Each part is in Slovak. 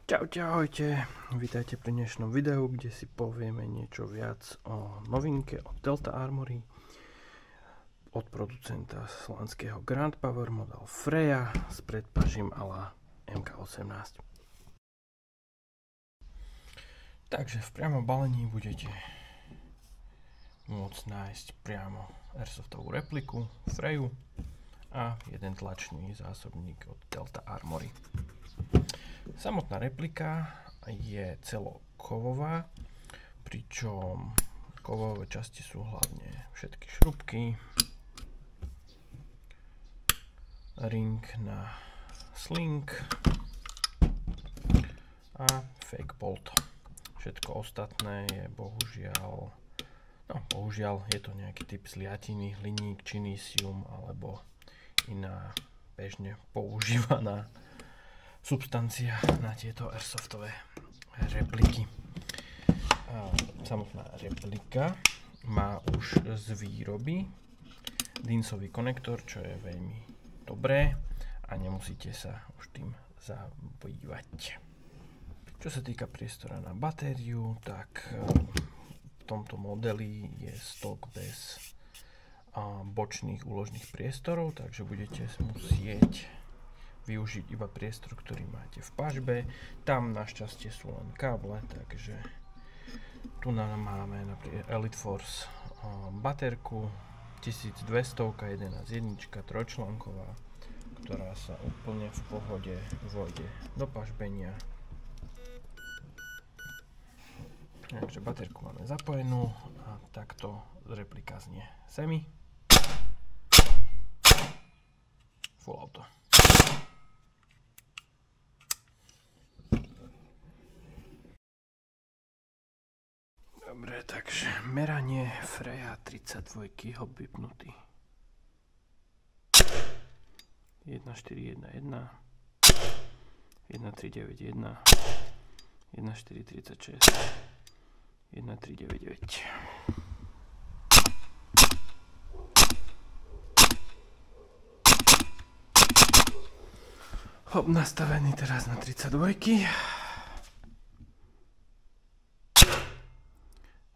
Čaute, ahojte, vítajte pri dnešnom videu, kde si povieme niečo viac o novinke od Delta Armory od producenta slovenského Grand Power model Freya s predpažím a la MK18. Takže v priamom balení budete môcť nájsť priamo airsoftovú repliku Freyu a jeden tlačný zásobník od Delta Armory. Samotná replika je celokovová, pričom kovové časti sú hlavne všetky šrubky, ring na sling a fake bolt. Všetko ostatné je bohužiaľ je to nejaký typ sliatiny, hliník, činisium alebo iná bežne používaná substancia na tieto airsoftové repliky. Samotná replika má už z výroby DINSový konektor, čo je veľmi dobré a nemusíte sa už tým zabývať. Čo sa týka priestora na batériu, tak v tomto modeli je stok bez bočných úložných priestorov, takže budete musieť využiť iba priestor, ktorý máte v pažbe. Tam našťastie sú len káble, takže tu máme napríklad Elite Force baterku 1200 11.1 trojčlánková, ktorá sa úplne v pohode vojde do pažbenia. Takže baterku máme zapojenú a takto replika znie semi. Full auto. Dobre, takže meranie Freya 32 hop vypnutý. 1411 1391 1436 1399. Hop nastavený teraz na 32.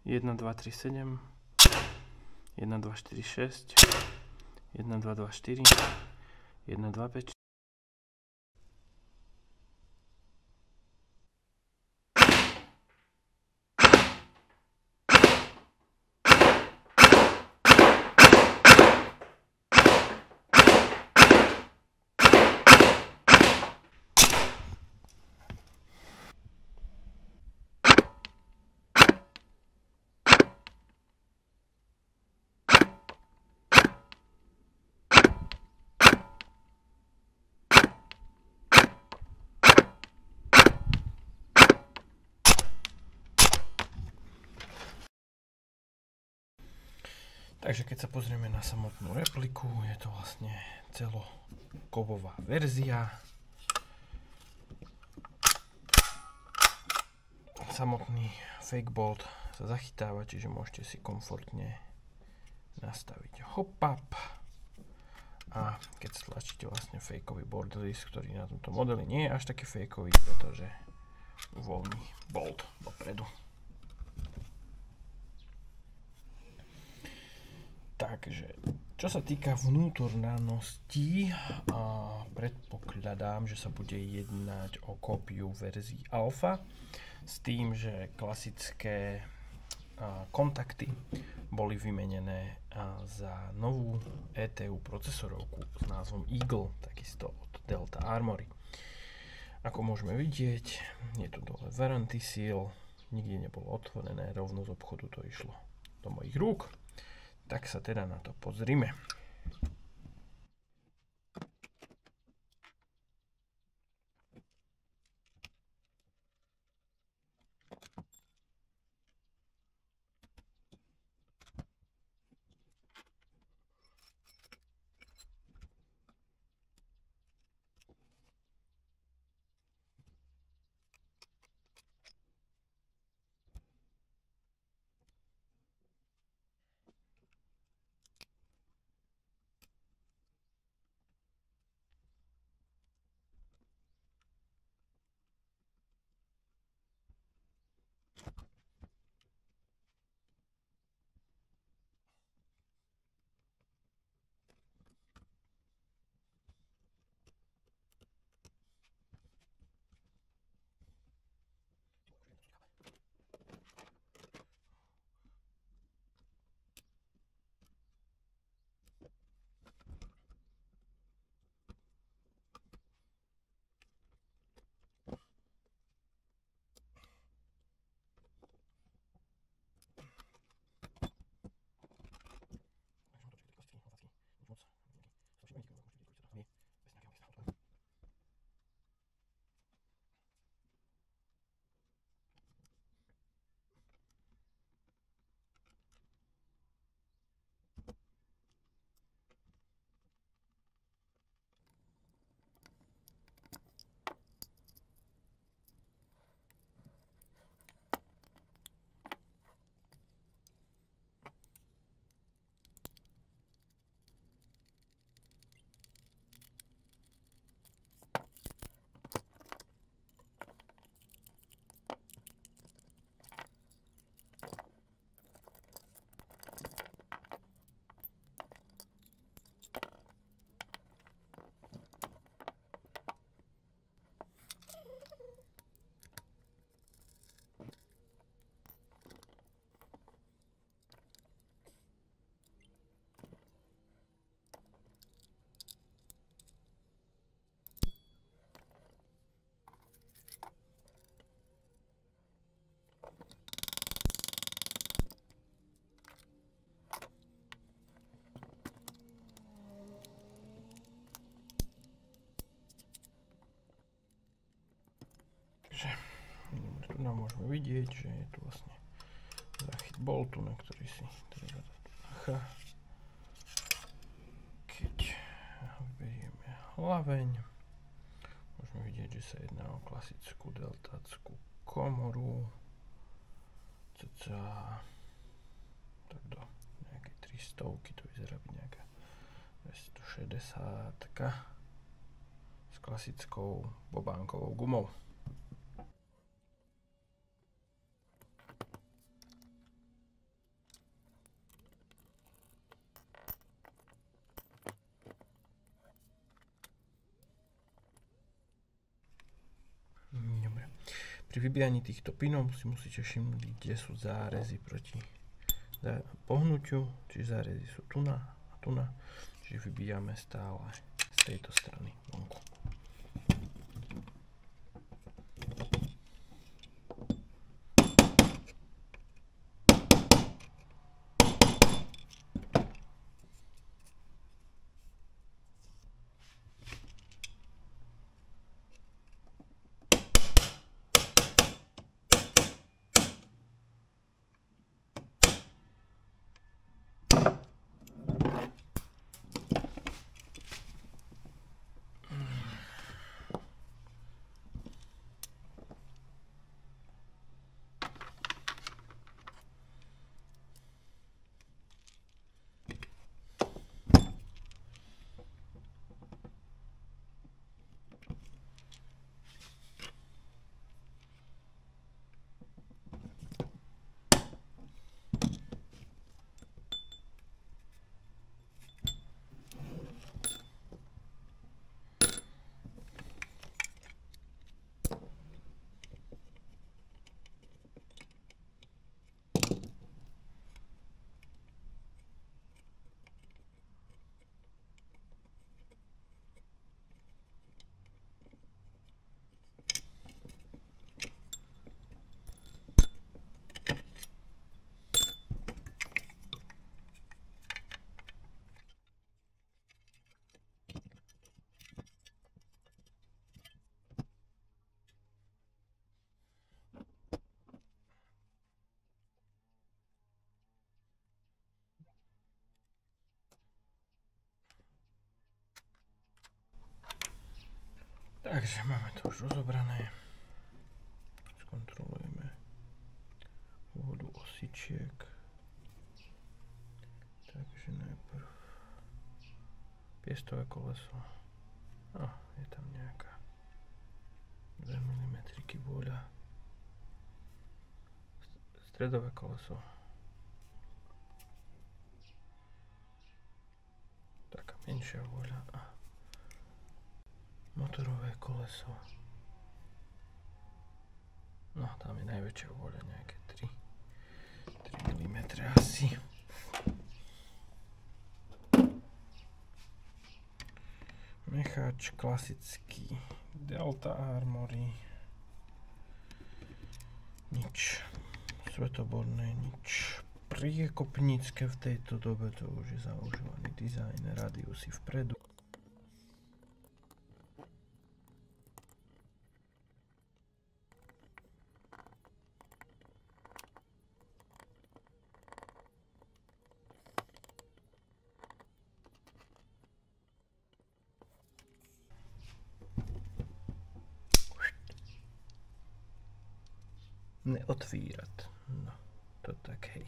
1, 2, 3, 7, 1, 2, 4, 6, 1, 2, 2, 4, 1, 2, 5, 4. Takže keď sa pozrieme na samotnú repliku, je to vlastne celokovová verzia. Samotný fake bolt sa zachytáva, čiže môžete si komfortne nastaviť hop-up. A keď stlačíte vlastne fakeový board release, ktorý na tomto modeli nie je až taký fakeový, pretože uvoľní bolt dopredu. Takže, čo sa týka vnútornosti, predpokladám, že sa bude jednať o kópiu verzii alfa s tým, že klasické kontakty boli vymenené za novú ETU procesorovku s názvom Eagle, takisto od Delta Armory. Ako môžeme vidieť, je tu dole warranty seal, nikde nebolo otvorené, rovno z obchodu to išlo do mojich rúk. Tak sa teda na to pozrime. no môžeme vidieť, že je tu vlastne záchyt boltu, na ktorý si treba dať bacha. Keď vyberieme hlaveň, môžeme vidieť, že sa jedná o klasickú deltáckú komoru. Cca tak do nejakej 300, to vyzerá byť nejaká 260 s klasickou bobánkovou gumou. Dobre. Pri vybíjaní týchto pinov si musíte všimnúť, kde sú zárezy proti pohnutiu, čiže zárezy sú tu a tu, čiže vybíjame stále z tejto strany vonku. Takže máme to už rozobrané. Skontrolujeme vodu osičiek. Takže najprv piestové koleso. Je tam nejaká 2 mm vôľa. Stredové koleso. Taká menšia vôľa. Motorové koleso. No, tam je najväčšia vôľa, nejaké 3 mm asi. Mecháč klasický Delta Armory. Nič svetoborné, nič priekopnícke v tejto dobe, to už je zaužívaný dizajn, radiusy vpredu. Neotvírať. No, to tak hej.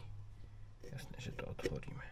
Jasné, že to otvoríme.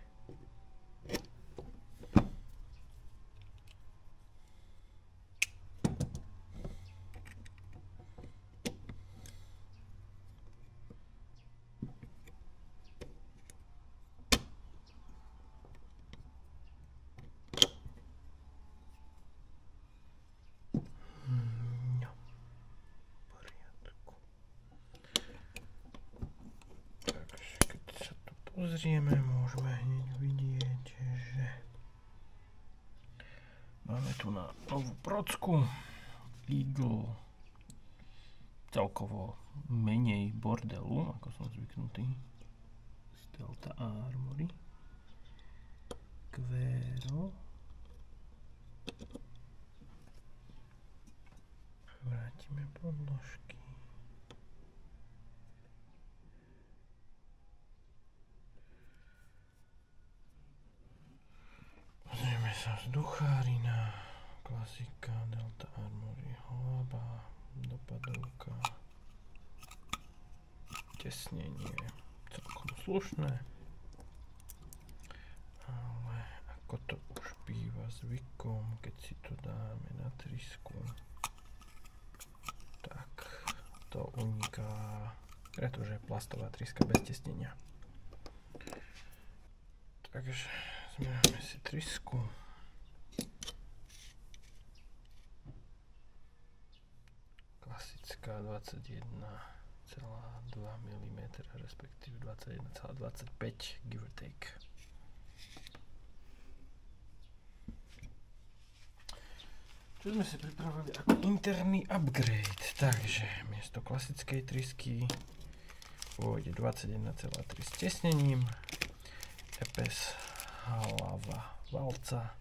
Pozrieme, môžeme hneď vidieť, že máme tu na novú procku Eagle, celkovo menej bordelu, ako som zvyknutý, z Delta Armory, Quero, vrátime podložky. Vzduchárina, klasika, Delta Armory, hlava, dopadovka, tesnenie, celkom slušné, ale ako to už býva zvykom, keď si to dáme na trysku, tak to uniká, pretože je plastová tryska bez tesnenia. Takže zmeráme si trysku. Klasická 21,2 mm, respektíve 21,25 give or take. Čo sme si pripravili ako interný upgrade? Takže miesto klasickej trysky pôjde 21,3 s tesnením, EPS hlava valca,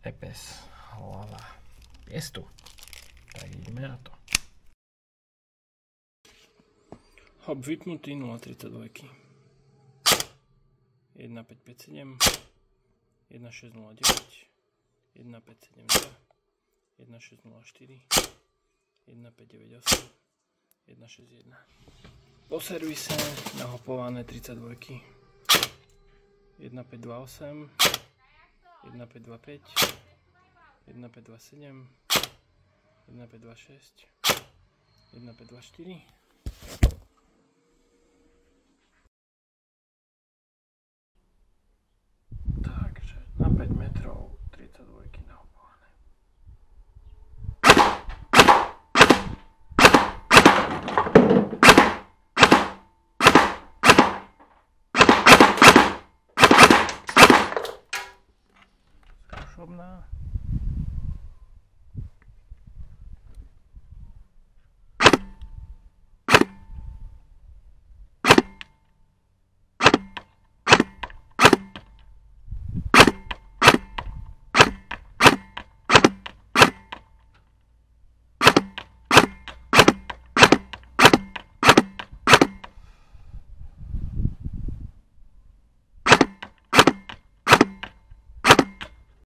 EPS hlava piestu. Tak ideme na to. Hop vypnutý 0,32, 1557, 1609, 1572, 1604, 1598, 161. Po servise nahopované 32, 1528, 1525, 1527, 1526, 1524. Takže na 5 metrov 32 nahopované. Skúšobná.